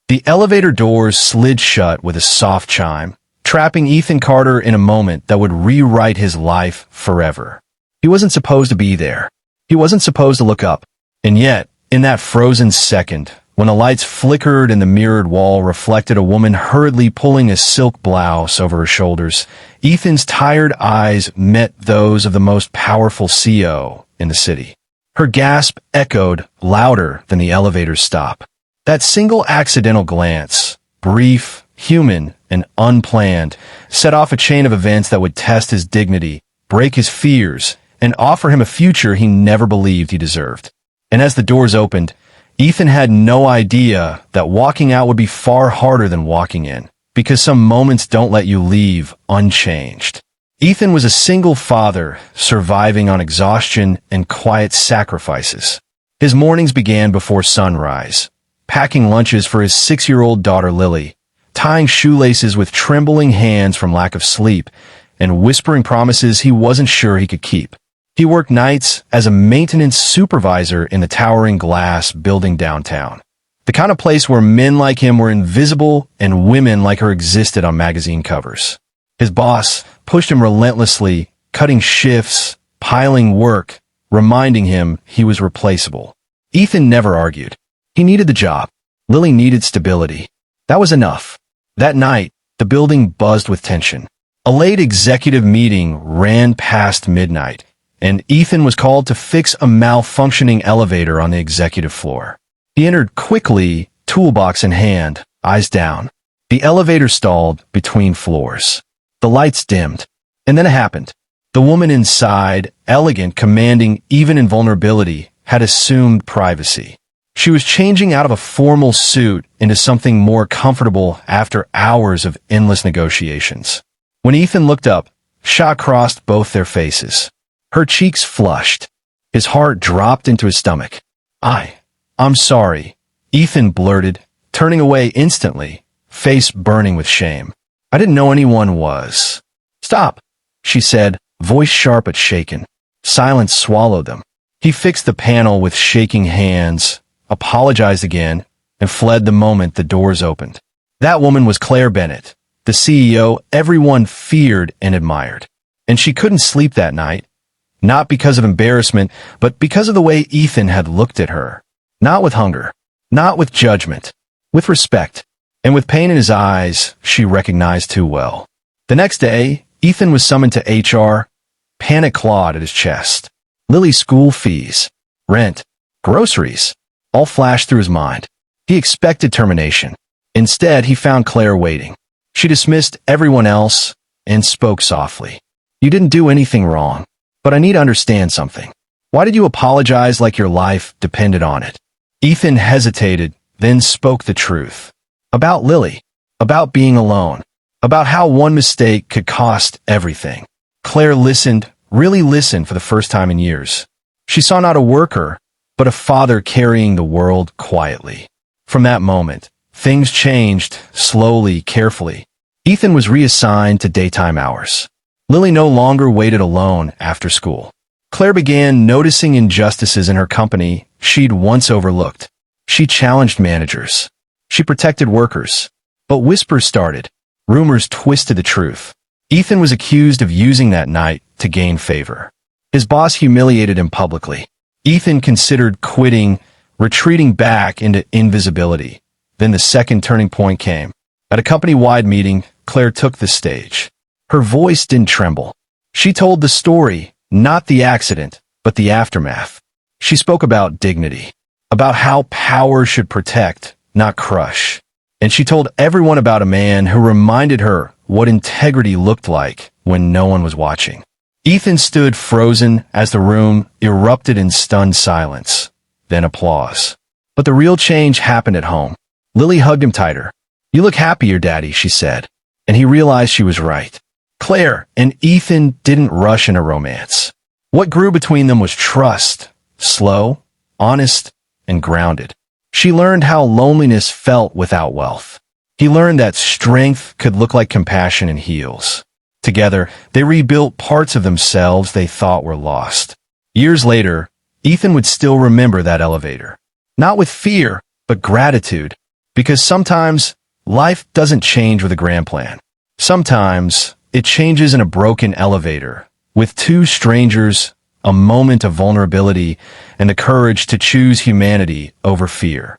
The elevator doors slid shut with a soft chime, trapping Ethan Carter in a moment that would rewrite his life forever. He wasn't supposed to be there. He wasn't supposed to look up. And yet, in that frozen second, when the lights flickered and the mirrored wall reflected a woman hurriedly pulling a silk blouse over her shoulders, Ethan's tired eyes met those of the most powerful CO in the city. Her gasp echoed louder than the elevator's stop. That single accidental glance, brief, human, and unplanned, set off a chain of events that would test his dignity, break his fears, and offer him a future he never believed he deserved. And as the doors opened, Ethan had no idea that walking out would be far harder than walking in, because some moments don't let you leave unchanged. Ethan was a single father, surviving on exhaustion and quiet sacrifices. His mornings began before sunrise, packing lunches for his 6-year-old daughter Lily, tying shoelaces with trembling hands from lack of sleep, and whispering promises he wasn't sure he could keep. He worked nights as a maintenance supervisor in the towering glass building downtown, the kind of place where men like him were invisible and women like her existed on magazine covers. His boss pushed him relentlessly, cutting shifts, piling work, reminding him he was replaceable. Ethan never argued. He needed the job. Lily needed stability. That was enough. That night, the building buzzed with tension. A late executive meeting ran past midnight, and Ethan was called to fix a malfunctioning elevator on the executive floor. He entered quickly, toolbox in hand, eyes down. The elevator stalled between floors. The lights dimmed. And then it happened. The woman inside, elegant, commanding, even in vulnerability, had assumed privacy. She was changing out of a formal suit into something more comfortable after hours of endless negotiations. When Ethan looked up, shock crossed both their faces. Her cheeks flushed. His heart dropped into his stomach. I'm sorry, Ethan blurted, turning away instantly, face burning with shame. I didn't know anyone was. Stop, she said, voice sharp but shaken. Silence swallowed them. He fixed the panel with shaking hands, apologized again, and fled the moment the doors opened. That woman was Claire Bennett, the CEO everyone feared and admired. And she couldn't sleep that night. Not because of embarrassment, but because of the way Ethan had looked at her. Not with hunger, not with judgment, with respect, and with pain in his eyes she recognized too well. The next day, Ethan was summoned to HR. Panic clawed at his chest. Lily's school fees, rent, groceries, all flashed through his mind. He expected termination. Instead, he found Claire waiting. She dismissed everyone else and spoke softly. You didn't do anything wrong, but I need to understand something. Why did you apologize like your life depended on it? Ethan hesitated, then spoke the truth. About Lily, about being alone, about how one mistake could cost everything. Claire listened, really listened for the first time in years. She saw not a worker, but a father carrying the world quietly. From that moment, things changed, slowly, carefully. Ethan was reassigned to daytime hours. Lily no longer waited alone after school. Claire began noticing injustices in her company she'd once overlooked. She challenged managers. She protected workers. But whispers started. Rumors twisted the truth. Ethan was accused of using that night to gain favor. His boss humiliated him publicly. Ethan considered quitting, retreating back into invisibility. Then the second turning point came. At a company-wide meeting, Claire took the stage. Her voice didn't tremble. She told the story, not the accident, but the aftermath. She spoke about dignity, about how power should protect, not crush. And she told everyone about a man who reminded her what integrity looked like when no one was watching. Ethan stood frozen as the room erupted in stunned silence, then applause. But the real change happened at home. Lily hugged him tighter. You look happier, Daddy, she said. And he realized she was right. Claire and Ethan didn't rush into romance. What grew between them was trust, slow, honest, and grounded. She learned how loneliness felt without wealth. He learned that strength could look like compassion and heals. Together, they rebuilt parts of themselves they thought were lost. Years later, Ethan would still remember that elevator. Not with fear, but gratitude. Because sometimes life doesn't change with a grand plan. Sometimes it changes in a broken elevator, with two strangers, a moment of vulnerability, and the courage to choose humanity over fear.